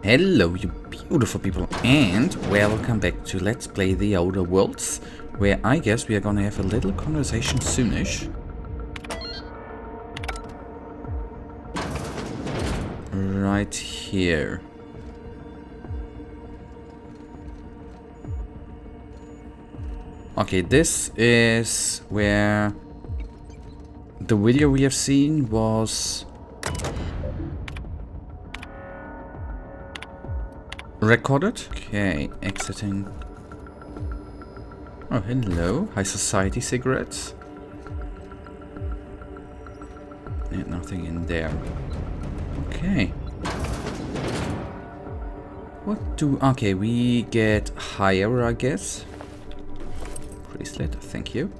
Hello, you beautiful people, and welcome back to Let's Play the Outer Worlds, where I guess we are gonna have a little conversation soonish. Right here. Okay, this is where the video we have seen was recorded. Okay, exiting. Oh, hello. High society cigarettes. And nothing in there. Okay. What do... Okay, we get higher, I guess. Bracelet, thank you.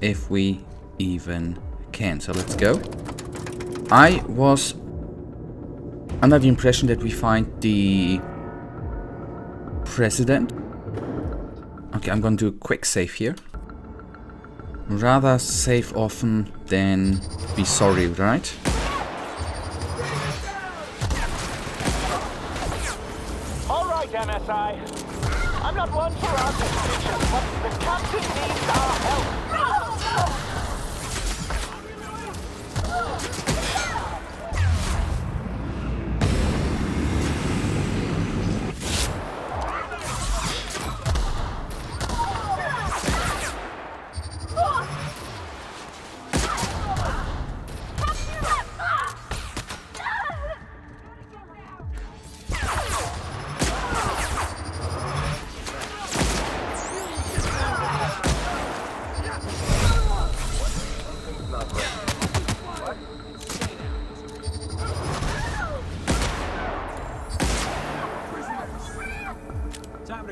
If we even can. So let's go. I was under the impression that we find the president. Okay, I'm gonna do a quick save here. Rather save often than be sorry, right? Alright, MSI. I'm not one for arguing, bitches, but the captain needs our help.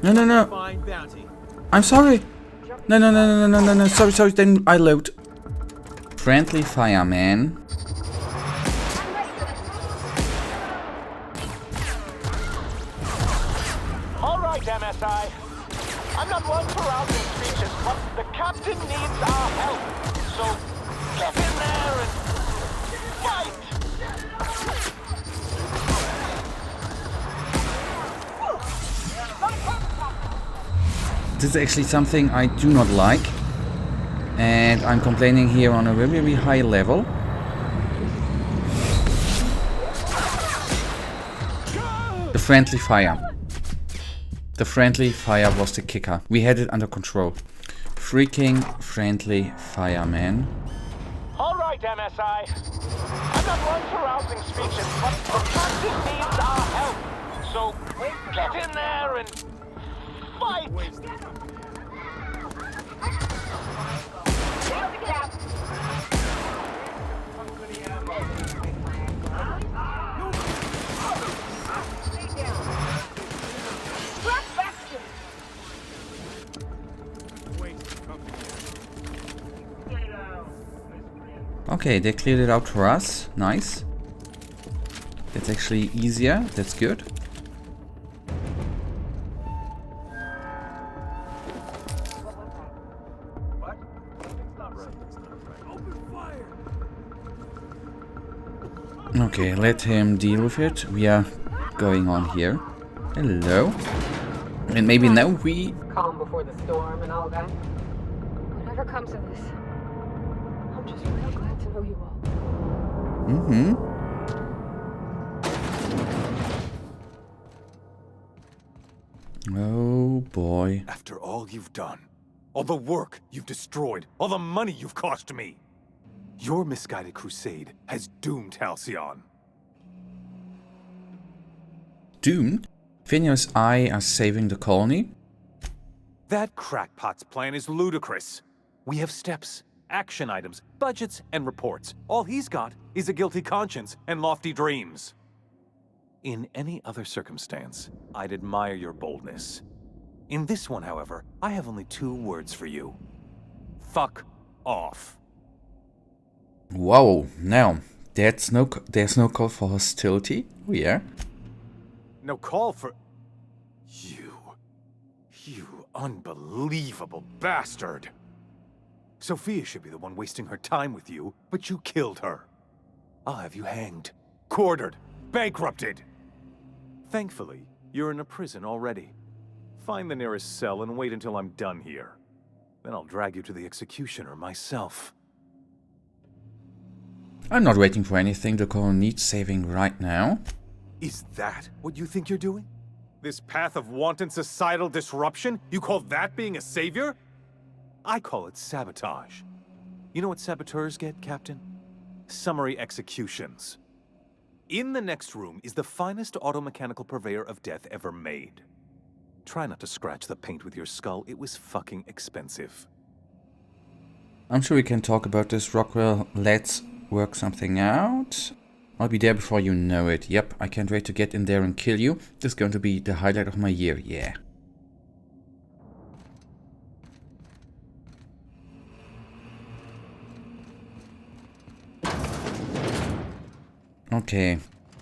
No, no, no. I'm sorry. No, no, no, no, no, no, no. Sorry, sorry. Then I load. Friendly fireman. Alright, MSI. I'm not one for rousing speeches, but the captain needs our help. So get in there and fight! This is actually something I do not like. And I'm complaining here on a very, very high level. The friendly fire. The friendly fire was the kicker. We had it under control. Freaking friendly fireman. Alright, MSI. I'm not one for rousing speeches, but the captain needs our help. So get in there and fight! Okay, they cleared it out for us. Nice. That's actually easier. That's good. Okay, let him deal with it. We are going on here. Hello. And maybe now we... Calm before the storm and all that. Whatever comes of this, I'm just real glad to know you all. Mm-hmm. Oh boy. After all you've done, all the work you've destroyed, all the money you've cost me, your misguided crusade has doomed Halcyon. Doomed? Phineas and I are saving the colony? That crackpot's plan is ludicrous. We have steps, action items, budgets, and reports. All he's got is a guilty conscience and lofty dreams. In any other circumstance, I'd admire your boldness. In this one, however, I have only 2 words for you. Fuck off. Whoa, no. There's no call for hostility. Oh yeah. No call for... You unbelievable bastard! Sophia should be the one wasting her time with you, but you killed her. I'll have you hanged, quartered, bankrupted. Thankfully, you're in a prison already. Find the nearest cell and wait until I'm done here. Then I'll drag you to the executioner myself. I'm not waiting for anything. The colony needs saving right now. Is that what you think you're doing? This path of wanton societal disruption? You call that being a savior? I call it sabotage. You know what saboteurs get, Captain? Summary executions. In the next room is the finest automechanical purveyor of death ever made. Try not to scratch the paint with your skull. It was fucking expensive. I'm sure we can talk about this, Rockwell. Let's work something out. I'll be there before you know it. Yep, I can't wait to get in there and kill you. This is going to be the highlight of my year, yeah. Okay,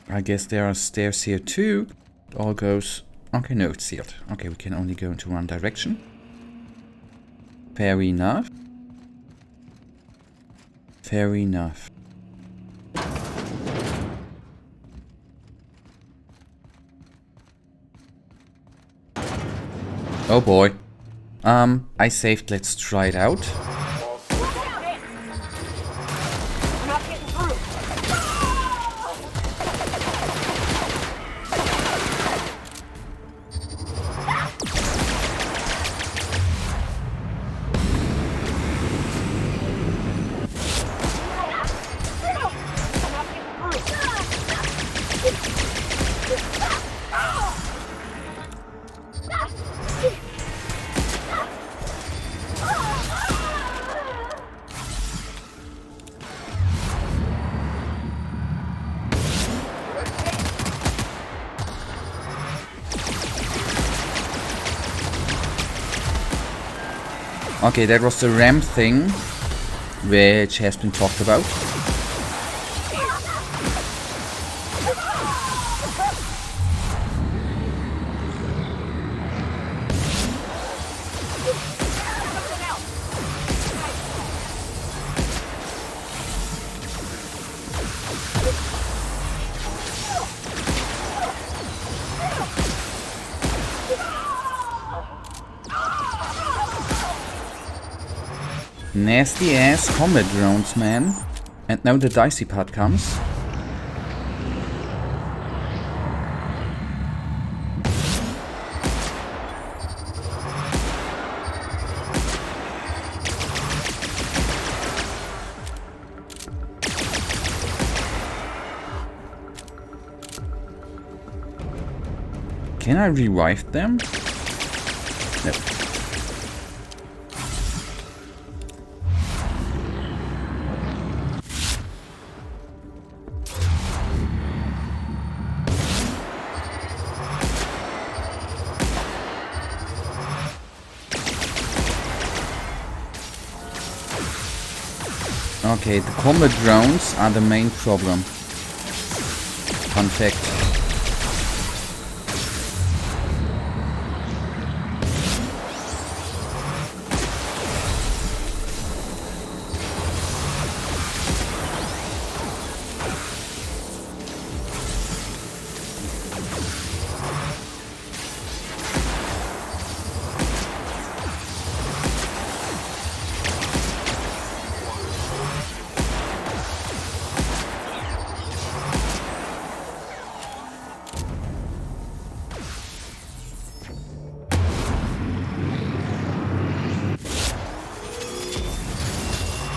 I guess there are stairs here too. It all goes... Okay, no, it's sealed. Okay, we can only go into one direction. Fair enough. Fair enough. Oh boy. I saved. Let's try it out. Okay, that was the ramp thing, which has been talked about. Nasty ass combat drones, man. And now the dicey part comes. Can I revive them? No. Okay, the combat drones are the main problem. Fun fact.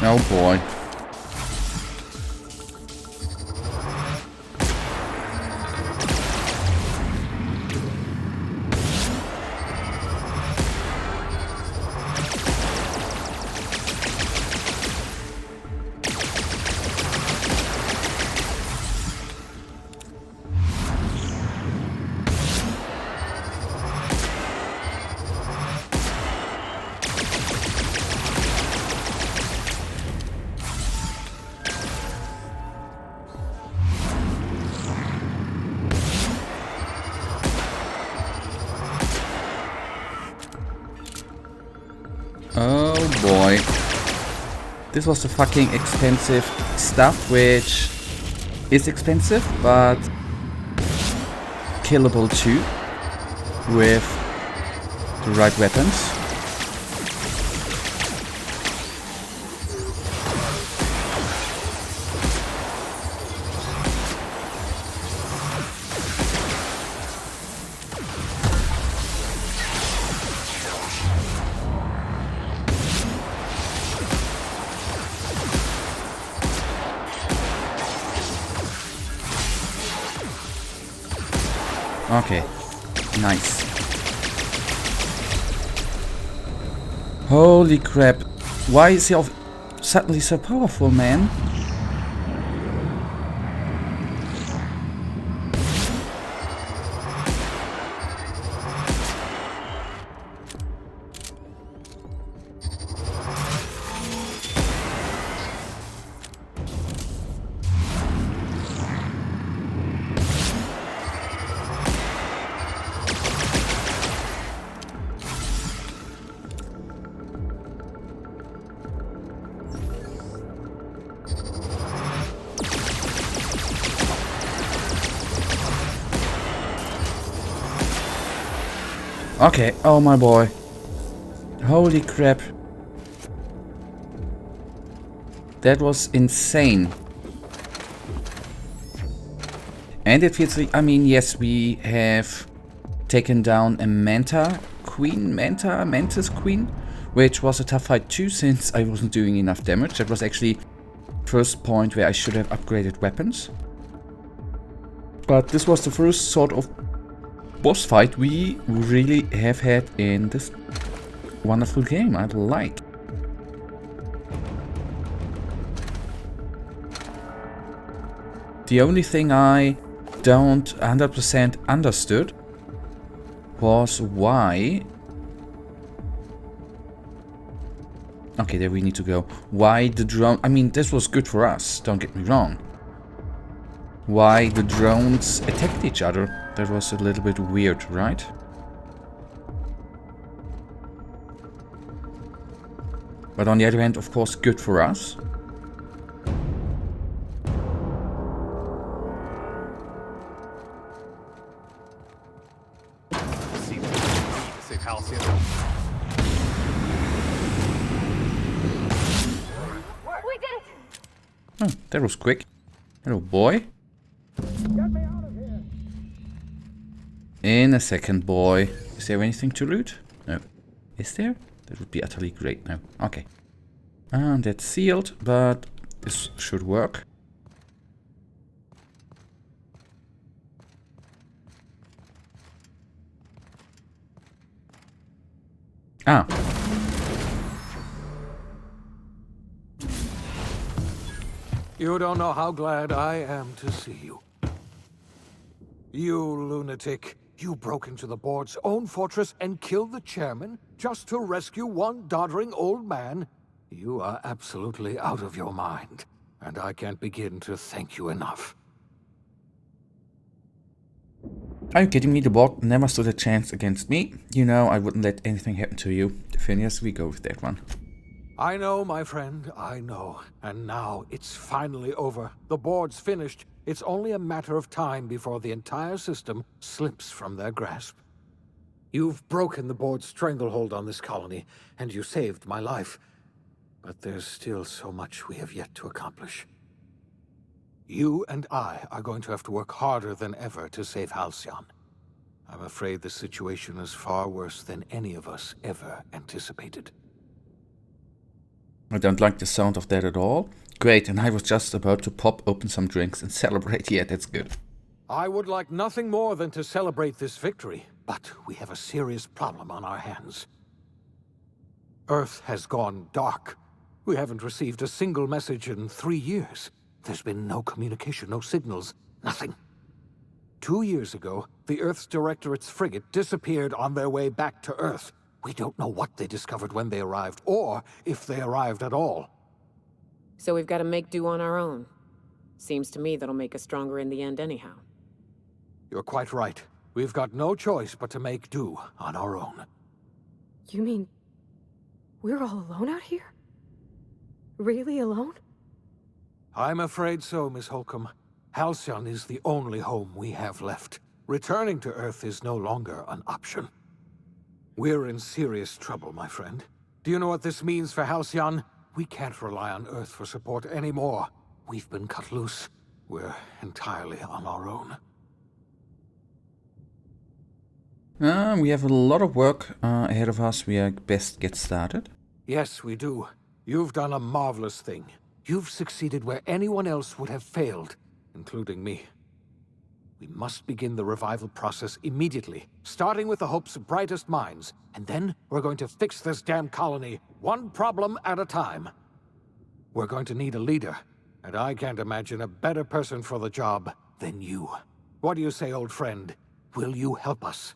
Oh boy. Oh boy. This was the fucking expensive stuff which is expensive, but killable too with the right weapons. Okay, nice. Holy crap. Why is he suddenly so powerful, man? Okay, oh my boy. Holy crap. That was insane. And it feels like, I mean, yes, we have taken down a Mantis Queen, which was a tough fight too, since I wasn't doing enough damage. That was actually first point where I should have upgraded weapons. But this was the first sort of boss fight we really have had in this wonderful game. I like. The only thing I don't 100% understood was why... Okay, there we need to go. Why the drone... I mean, this was good for us, don't get me wrong. Why the drones attacked each other. That was a little bit weird, right? But on the other hand, of course, good for us. We did it! Oh, that was quick. Hello, boy. In a second, boy. Is there anything to loot? No. Is there? That would be utterly great. No. Okay. And that's sealed, but this should work. Ah. You don't know how glad I am to see you. You lunatic. You broke into the board's own fortress and killed the chairman just to rescue one doddering old man? You are absolutely out of your mind, and I can't begin to thank you enough. Are you kidding me? The board never stood a chance against me. You know I wouldn't let anything happen to you. Phineas, we go with that one. I know, my friend, I know. And now it's finally over. The board's finished. It's only a matter of time before the entire system slips from their grasp. You've broken the board's stranglehold on this colony, and you saved my life. But there's still so much we have yet to accomplish. You and I are going to have to work harder than ever to save Halcyon. I'm afraid the situation is far worse than any of us ever anticipated. I don't like the sound of that at all. Great, and I was just about to pop open some drinks and celebrate. Yeah, that's good. I would like nothing more than to celebrate this victory, but we have a serious problem on our hands. Earth has gone dark. We haven't received a single message in 3 years. There's been no communication, no signals, nothing. 2 years ago, the Earth's Directorate's frigate disappeared on their way back to Earth. We don't know what they discovered when they arrived, or if they arrived at all. So we've got to make do on our own. Seems to me that'll make us stronger in the end anyhow. You're quite right. We've got no choice but to make do on our own. You mean we're all alone out here? Really alone? I'm afraid so, Miss Holcomb. Halcyon is the only home we have left. Returning to Earth is no longer an option. We're in serious trouble, my friend. Do you know what this means for Halcyon? We can't rely on Earth for support anymore. We've been cut loose. We're entirely on our own. We have a lot of work ahead of us. We best get started. Yes, we do. You've done a marvelous thing. You've succeeded where anyone else would have failed, including me. We must begin the revival process immediately, starting with the Hope's brightest minds, and then we're going to fix this damn colony, one problem at a time. We're going to need a leader, and I can't imagine a better person for the job than you. What do you say, old friend? Will you help us?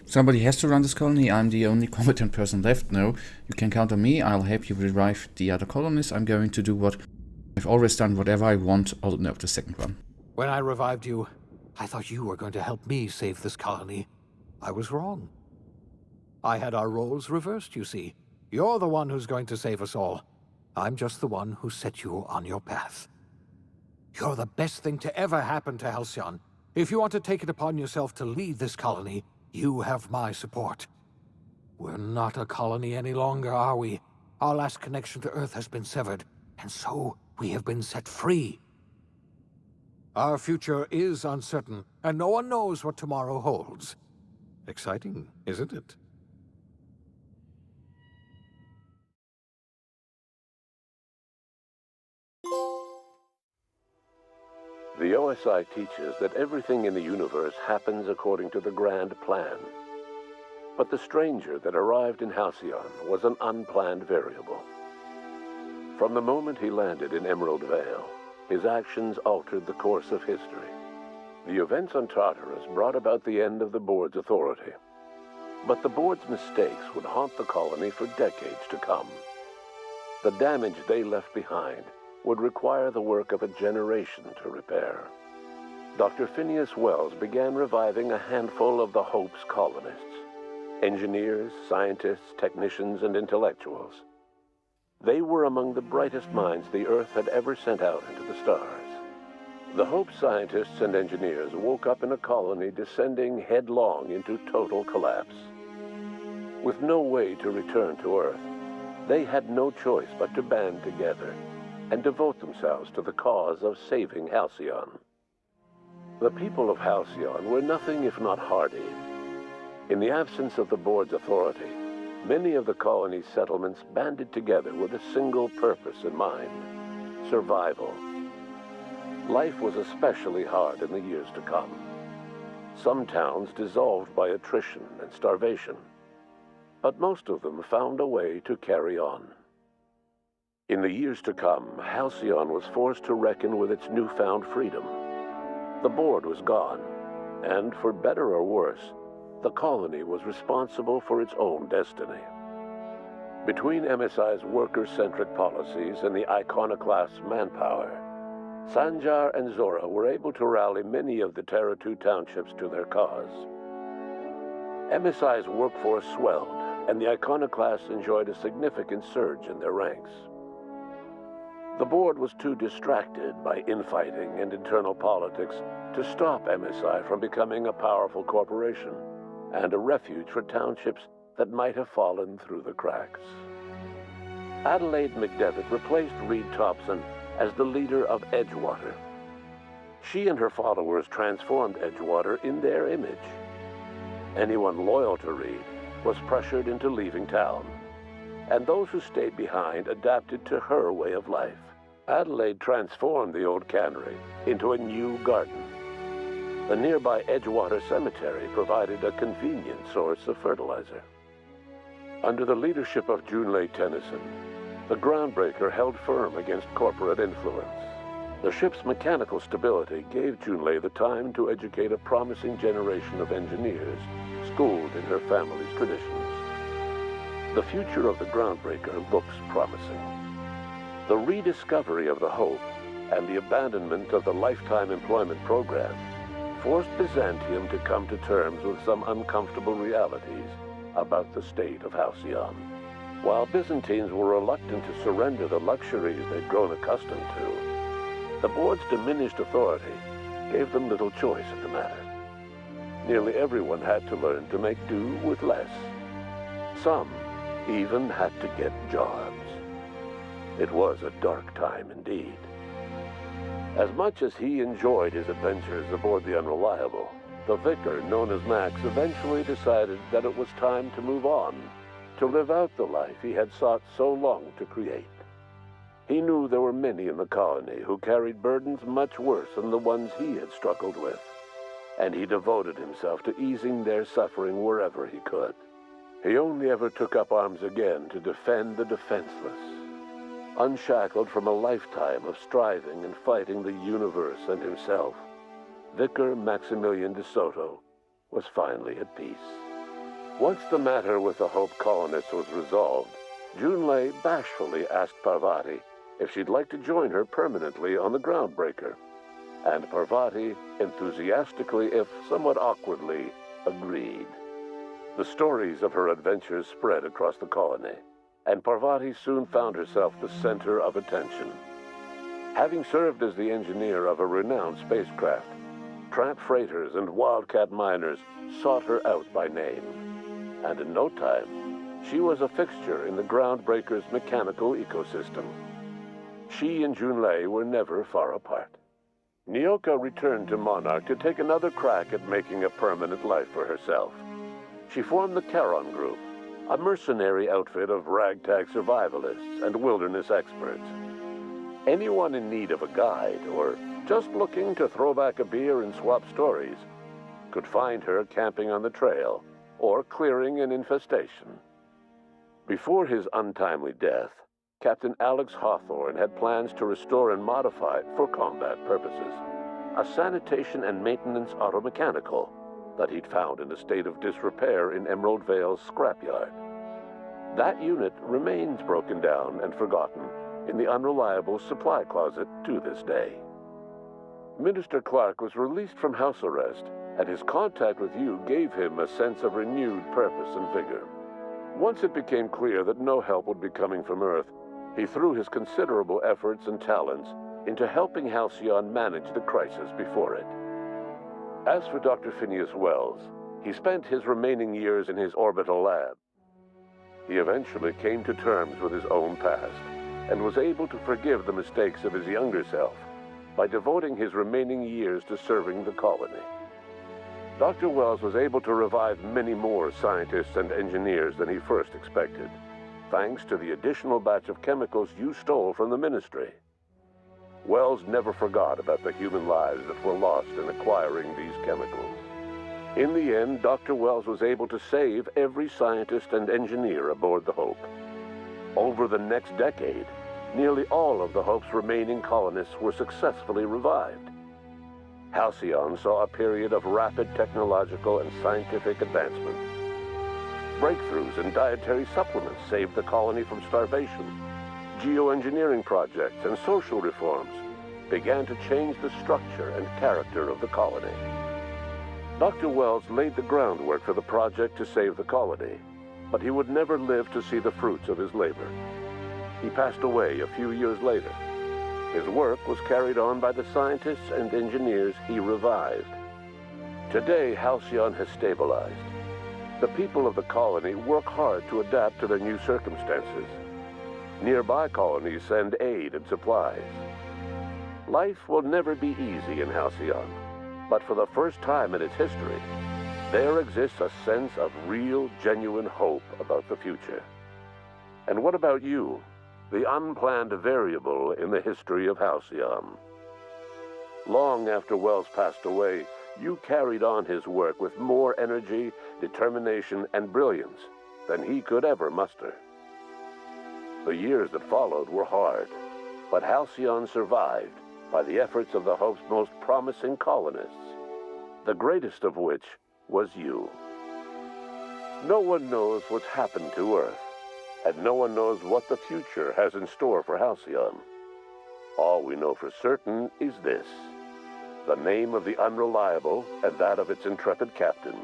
Somebody has to run this colony. I'm the only competent person left. No, you can count on me. I'll help you revive the other colonists. I'm going to do what I've always done, whatever I want. Oh, no, the second one. When I revived you, I thought you were going to help me save this colony. I was wrong. I had our roles reversed, you see. You're the one who's going to save us all. I'm just the one who set you on your path. You're the best thing to ever happen to Halcyon. If you want to take it upon yourself to lead this colony, you have my support. We're not a colony any longer, are we? Our last connection to Earth has been severed, and so we have been set free. Our future is uncertain, and no one knows what tomorrow holds. Exciting, isn't it? The OSI teaches that everything in the universe happens according to the grand plan. But the stranger that arrived in Halcyon was an unplanned variable. From the moment he landed in Emerald Vale, his actions altered the course of history. The events on Tartarus brought about the end of the board's authority. But the board's mistakes would haunt the colony for decades to come. The damage they left behind would require the work of a generation to repair. Dr. Phineas Wells began reviving a handful of the Hope's colonists. Engineers, scientists, technicians, and intellectuals. They were among the brightest minds the Earth had ever sent out into the stars. The Hope scientists and engineers woke up in a colony descending headlong into total collapse. With no way to return to Earth, they had no choice but to band together and devote themselves to the cause of saving Halcyon. The people of Halcyon were nothing if not hardy. In the absence of the board's authority, many of the colony's settlements banded together with a single purpose in mind: survival. Life was especially hard in the years to come. Some towns dissolved by attrition and starvation, but most of them found a way to carry on. In the years to come, Halcyon was forced to reckon with its newfound freedom. The board was gone, and for better or worse, the colony was responsible for its own destiny. Between MSI's worker-centric policies and the iconoclast's manpower, Sanjar and Zora were able to rally many of the Terra 2 townships to their cause. MSI's workforce swelled, and the iconoclasts enjoyed a significant surge in their ranks. The board was too distracted by infighting and internal politics to stop MSI from becoming a powerful corporation and a refuge for townships that might have fallen through the cracks. Adelaide McDevitt replaced Reed Thompson as the leader of Edgewater. She and her followers transformed Edgewater in their image. Anyone loyal to Reed was pressured into leaving town, and those who stayed behind adapted to her way of life. Adelaide transformed the old cannery into a new garden. The nearby Edgewater Cemetery provided a convenient source of fertilizer. Under the leadership of Junlei Tennyson, the Groundbreaker held firm against corporate influence. The ship's mechanical stability gave Junlei the time to educate a promising generation of engineers schooled in her family's traditions. The future of the Groundbreaker looks promising. The rediscovery of the Hope and the abandonment of the lifetime employment program forced Byzantium to come to terms with some uncomfortable realities about the state of Halcyon. While Byzantines were reluctant to surrender the luxuries they'd grown accustomed to, The board's diminished authority gave them little choice in the matter. Nearly everyone had to learn to make do with less. Some even had to get jobs. It was a dark time indeed. As much as he enjoyed his adventures aboard the Unreliable, the vicar, known as Max, eventually decided that it was time to move on, to live out the life he had sought so long to create. He knew there were many in the colony who carried burdens much worse than the ones he had struggled with, and he devoted himself to easing their suffering wherever he could. He only ever took up arms again to defend the defenseless. Unshackled from a lifetime of striving and fighting the universe and himself, Vicar Maximilian de Soto was finally at peace. Once the matter with the Hope colonists was resolved, Junlei bashfully asked Parvati if she'd like to join her permanently on the Groundbreaker, and Parvati enthusiastically, if somewhat awkwardly, agreed. The stories of her adventures spread across the colony, and Parvati soon found herself the center of attention. Having served as the engineer of a renowned spacecraft, tramp freighters and wildcat miners sought her out by name, and in no time, she was a fixture in the Groundbreaker's mechanical ecosystem. She and Junlei were never far apart. Nyoka returned to Monarch to take another crack at making a permanent life for herself. She formed the Charon Group, a mercenary outfit of ragtag survivalists and wilderness experts. Anyone in need of a guide or just looking to throw back a beer and swap stories could find her camping on the trail or clearing an infestation. Before his untimely death, Captain Alex Hawthorne had plans to restore and modify, for combat purposes, a sanitation and maintenance automechanical that he'd found in a state of disrepair in Emerald Vale's scrapyard. That unit remains broken down and forgotten in the Unreliable supply closet to this day. Minister Clark was released from house arrest, and his contact with you gave him a sense of renewed purpose and vigor. Once it became clear that no help would be coming from Earth, he threw his considerable efforts and talents into helping Halcyon manage the crisis before it. As for Dr. Phineas Wells, he spent his remaining years in his orbital lab. He eventually came to terms with his own past and was able to forgive the mistakes of his younger self by devoting his remaining years to serving the colony. Dr. Wells was able to revive many more scientists and engineers than he first expected, thanks to the additional batch of chemicals you stole from the Ministry. Wells never forgot about the human lives that were lost in acquiring these chemicals. In the end, Dr. Wells was able to save every scientist and engineer aboard the Hope. Over the next decade, nearly all of the Hope's remaining colonists were successfully revived. Halcyon saw a period of rapid technological and scientific advancement. Breakthroughs in dietary supplements saved the colony from starvation. Geoengineering projects and social reforms began to change the structure and character of the colony. Dr. Wells laid the groundwork for the project to save the colony, but he would never live to see the fruits of his labor. He passed away a few years later. His work was carried on by the scientists and engineers he revived. Today, Halcyon has stabilized. The people of the colony work hard to adapt to their new circumstances. Nearby colonies send aid and supplies. Life will never be easy in Halcyon, but for the first time in its history, there exists a sense of real, genuine hope about the future. And what about you, the unplanned variable in the history of Halcyon? Long after Wells passed away, you carried on his work with more energy, determination, and brilliance than he could ever muster. The years that followed were hard, but Halcyon survived by the efforts of the Hope's most promising colonists, the greatest of which was you. No one knows what's happened to Earth, and no one knows what the future has in store for Halcyon. All we know for certain is this: the name of the Unreliable and that of its intrepid captain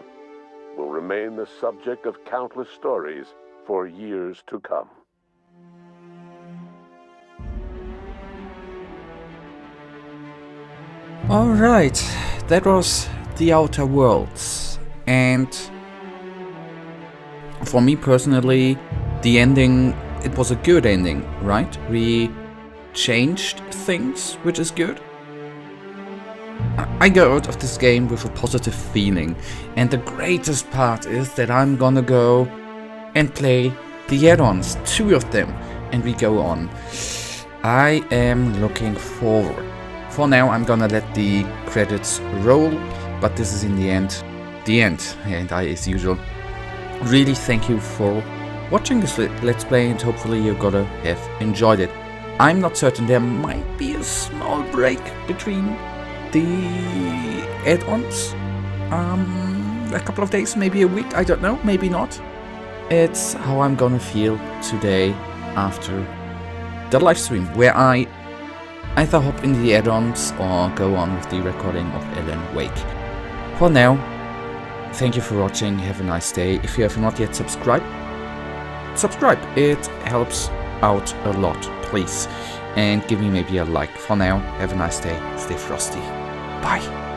will remain the subject of countless stories for years to come. Alright, that was The Outer Worlds, and for me personally, the ending, it was a good ending, right? We changed things, which is good. I go out of this game with a positive feeling, and the greatest part is that I'm gonna go and play the add-ons, 2 of them, and we go on. I am looking forward. For now, I'm gonna let the credits roll, but this is in the end, and I, as usual, really thank you for watching this Let's Play, and hopefully you're gonna have enjoyed it. I'm not certain, there might be a small break between the add-ons. A couple of days, maybe a week, I don't know, maybe not. It's how I'm gonna feel today after the live stream, where I either hop in the add-ons or go on with the recording of Alan Wake. For now, thank you for watching, have a nice day. If you have not yet subscribed, it helps out a lot, please. And give me maybe a like. For now, have a nice day, stay frosty. Bye.